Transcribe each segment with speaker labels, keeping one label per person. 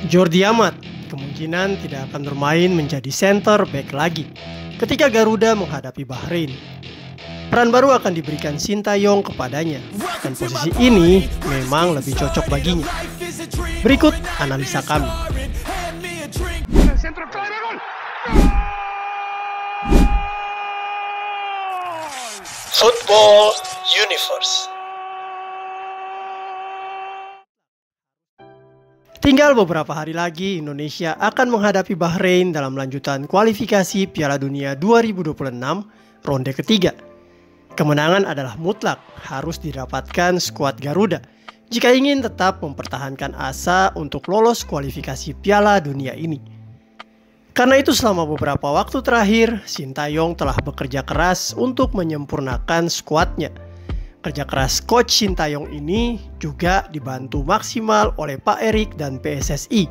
Speaker 1: Jordi Amat kemungkinan tidak akan bermain menjadi center back lagi ketika Garuda menghadapi Bahrain. Peran baru akan diberikan Sintayong kepadanya, dan posisi ini memang lebih cocok baginya. Berikut analisa kami. Football Universe. Tinggal beberapa hari lagi Indonesia akan menghadapi Bahrain dalam lanjutan kualifikasi Piala Dunia 2026 ronde ketiga. Kemenangan adalah mutlak, harus didapatkan skuad Garuda jika ingin tetap mempertahankan asa untuk lolos kualifikasi Piala Dunia ini. Karena itu selama beberapa waktu terakhir, Sintayong telah bekerja keras untuk menyempurnakan skuadnya. Kerja keras Coach Sintayong ini juga dibantu maksimal oleh Pak Erik dan PSSI.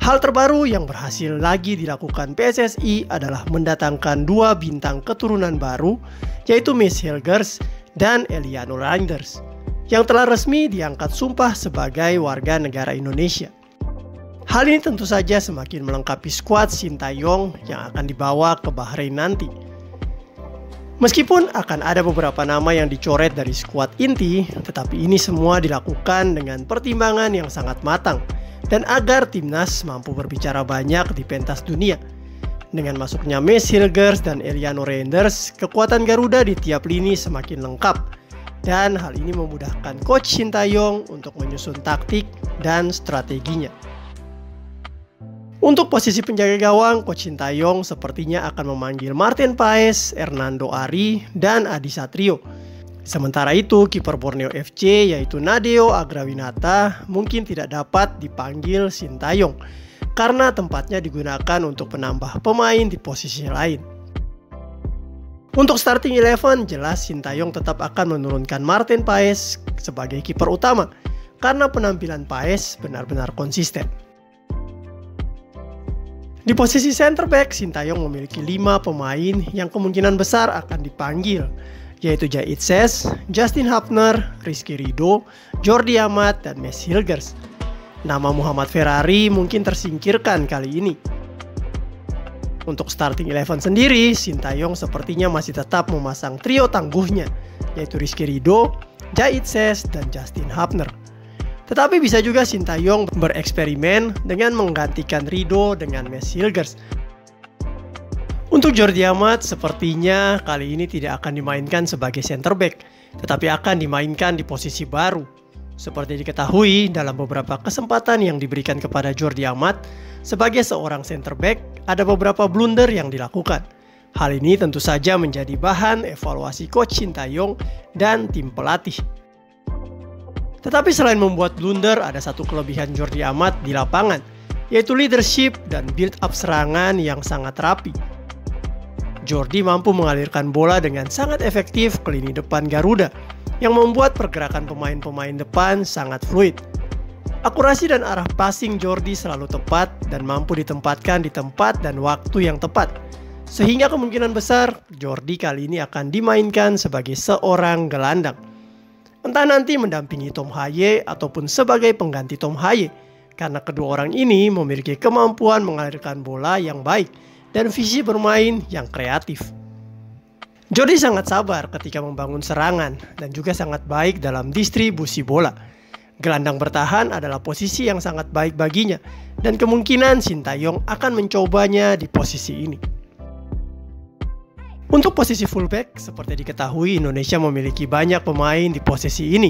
Speaker 1: Hal terbaru yang berhasil lagi dilakukan PSSI adalah mendatangkan dua bintang keturunan baru, yaitu Mads Hilgers dan Eliano Reinders, yang telah resmi diangkat sumpah sebagai warga negara Indonesia. Hal ini tentu saja semakin melengkapi skuad Sintayong yang akan dibawa ke Bahrain nanti. Meskipun akan ada beberapa nama yang dicoret dari skuad inti, tetapi ini semua dilakukan dengan pertimbangan yang sangat matang dan agar timnas mampu berbicara banyak di pentas dunia. Dengan masuknya Mads Hilgers dan Eliano Reinders, kekuatan Garuda di tiap lini semakin lengkap, dan hal ini memudahkan Coach Sintayong untuk menyusun taktik dan strateginya. Untuk posisi penjaga gawang, Coach Sintayong sepertinya akan memanggil Martin Paes, Hernando Ari, dan Adi Satrio. Sementara itu, kiper Borneo FC yaitu Nadeo Agrawinata mungkin tidak dapat dipanggil Sintayong karena tempatnya digunakan untuk penambah pemain di posisi lain. Untuk starting 11, jelas Sintayong tetap akan menurunkan Martin Paes sebagai kiper utama karena penampilan Paes benar-benar konsisten. Di posisi center back, Sintayong memiliki 5 pemain yang kemungkinan besar akan dipanggil, yaitu Jait Ses, Justin Hapner, Rizky Ridho, Jordi Amat, dan Mads Hilgers. Nama Muhammad Ferrari mungkin tersingkirkan kali ini. Untuk starting 11 sendiri, Sintayong sepertinya masih tetap memasang trio tangguhnya, yaitu Rizky Ridho, Jait Ses, dan Justin Hapner. Tetapi bisa juga Sintayong bereksperimen dengan menggantikan Ridho dengan Mads Hilgers. Untuk Jordi Amat sepertinya kali ini tidak akan dimainkan sebagai center back, tetapi akan dimainkan di posisi baru. Seperti diketahui dalam beberapa kesempatan yang diberikan kepada Jordi Amat sebagai seorang center back, ada beberapa blunder yang dilakukan. Hal ini tentu saja menjadi bahan evaluasi Coach Sintayong dan tim pelatih. Tetapi selain membuat blunder, ada satu kelebihan Jordi Amat di lapangan, yaitu leadership dan build up serangan yang sangat rapi. Jordi mampu mengalirkan bola dengan sangat efektif ke lini depan Garuda, yang membuat pergerakan pemain-pemain depan sangat fluid. Akurasi dan arah passing Jordi selalu tepat dan mampu ditempatkan di tempat dan waktu yang tepat. Sehingga kemungkinan besar Jordi kali ini akan dimainkan sebagai seorang gelandang. Entah nanti mendampingi Tom Haye ataupun sebagai pengganti Tom Haye, karena kedua orang ini memiliki kemampuan mengalirkan bola yang baik dan visi bermain yang kreatif. Jordi sangat sabar ketika membangun serangan dan juga sangat baik dalam distribusi bola. Gelandang bertahan adalah posisi yang sangat baik baginya dan kemungkinan Sintayong akan mencobanya di posisi ini. Untuk posisi fullback, seperti diketahui Indonesia memiliki banyak pemain di posisi ini.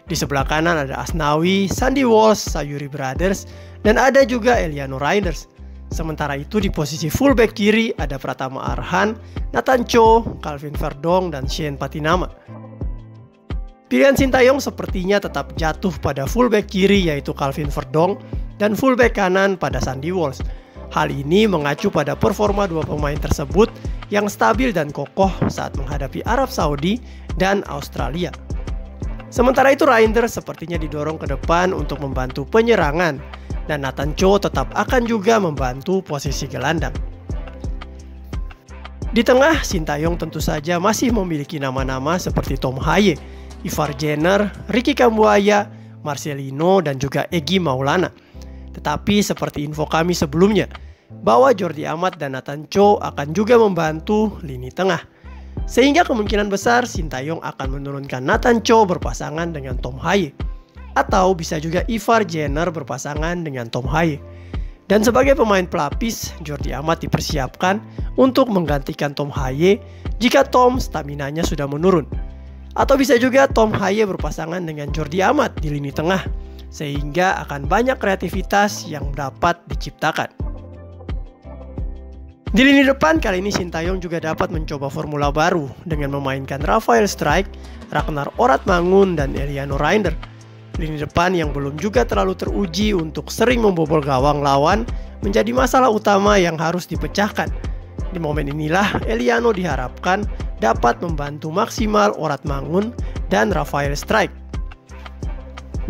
Speaker 1: Di sebelah kanan ada Asnawi, Sandy Walsh, Sayuri Brothers, dan ada juga Eliano Reinders. Sementara itu di posisi fullback kiri ada Pratama Arhan, Nathan Cho, Calvin Verdong, dan Shane Patinama. Pilihan Sintayong sepertinya tetap jatuh pada fullback kiri yaitu Calvin Verdong dan fullback kanan pada Sandy Walsh. Hal ini mengacu pada performa dua pemain tersebut yang stabil dan kokoh saat menghadapi Arab Saudi dan Australia. Sementara itu Reinders sepertinya didorong ke depan untuk membantu penyerangan dan Nathan Cho tetap akan juga membantu posisi gelandang. Di tengah, Sintayong tentu saja masih memiliki nama-nama seperti Tom Haye, Ivar Jenner, Ricky Kambuaya, Marcelino, dan juga Egy Maulana. Tetapi seperti info kami sebelumnya, bahwa Jordi Amat dan Nathan Cho akan juga membantu lini tengah. Sehingga kemungkinan besar Sintayong akan menurunkan Nathan Cho berpasangan dengan Tom Haye. Atau bisa juga Ivar Jenner berpasangan dengan Tom Haye. Dan sebagai pemain pelapis, Jordi Amat dipersiapkan untuk menggantikan Tom Haye jika Tom staminanya sudah menurun. Atau bisa juga Tom Haye berpasangan dengan Jordi Amat di lini tengah, sehingga akan banyak kreativitas yang dapat diciptakan. Di lini depan kali ini Sintayong juga dapat mencoba formula baru dengan memainkan Rafael Strijk, Ragnar Oratmangun, dan Eliano Reinder. Lini depan yang belum juga terlalu teruji untuk sering membobol gawang lawan menjadi masalah utama yang harus dipecahkan. Di momen inilah Eliano diharapkan dapat membantu maksimal Oratmangun dan Rafael Strijk.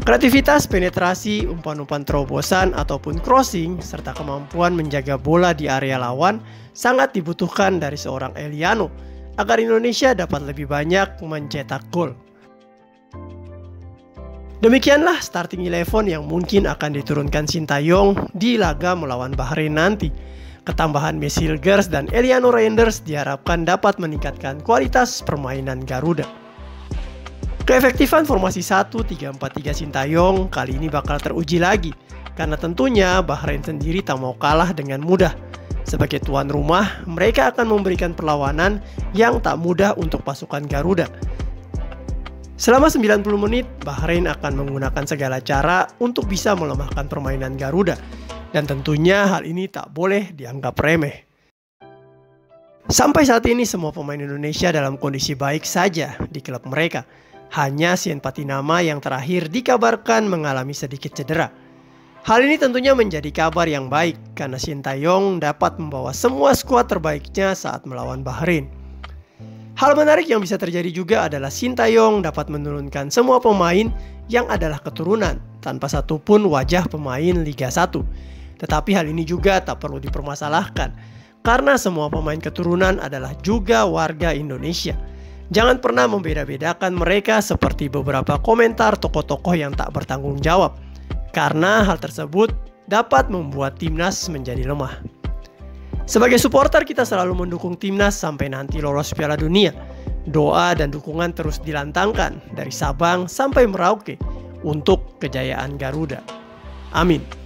Speaker 1: Kreativitas, penetrasi, umpan-umpan terobosan ataupun crossing, serta kemampuan menjaga bola di area lawan sangat dibutuhkan dari seorang Eliano agar Indonesia dapat lebih banyak mencetak gol. Demikianlah starting 11 yang mungkin akan diturunkan Sintayong di laga melawan Bahrain nanti. Ketambahan Messi Hilgers dan Eliano Reinders diharapkan dapat meningkatkan kualitas permainan Garuda. Keefektifan formasi 1-3-4-3 Sintayong kali ini bakal teruji lagi, karena tentunya Bahrain sendiri tak mau kalah dengan mudah. Sebagai tuan rumah, mereka akan memberikan perlawanan yang tak mudah untuk pasukan Garuda. Selama 90 menit, Bahrain akan menggunakan segala cara untuk bisa melemahkan permainan Garuda. Dan tentunya hal ini tak boleh dianggap remeh. Sampai saat ini semua pemain Indonesia dalam kondisi baik saja di klub mereka. Hanya Sean Patinama yang terakhir dikabarkan mengalami sedikit cedera. Hal ini tentunya menjadi kabar yang baik karena Sintayong dapat membawa semua skuad terbaiknya saat melawan Bahrain. Hal menarik yang bisa terjadi juga adalah Sintayong dapat menurunkan semua pemain yang adalah keturunan tanpa satupun wajah pemain Liga 1. Tetapi hal ini juga tak perlu dipermasalahkan karena semua pemain keturunan adalah juga warga Indonesia. Jangan pernah membeda-bedakan mereka seperti beberapa komentar tokoh-tokoh yang tak bertanggung jawab, karena hal tersebut dapat membuat timnas menjadi lemah. Sebagai supporter kita selalu mendukung timnas sampai nanti lolos Piala Dunia. Doa dan dukungan terus dilantangkan dari Sabang sampai Merauke untuk kejayaan Garuda. Amin.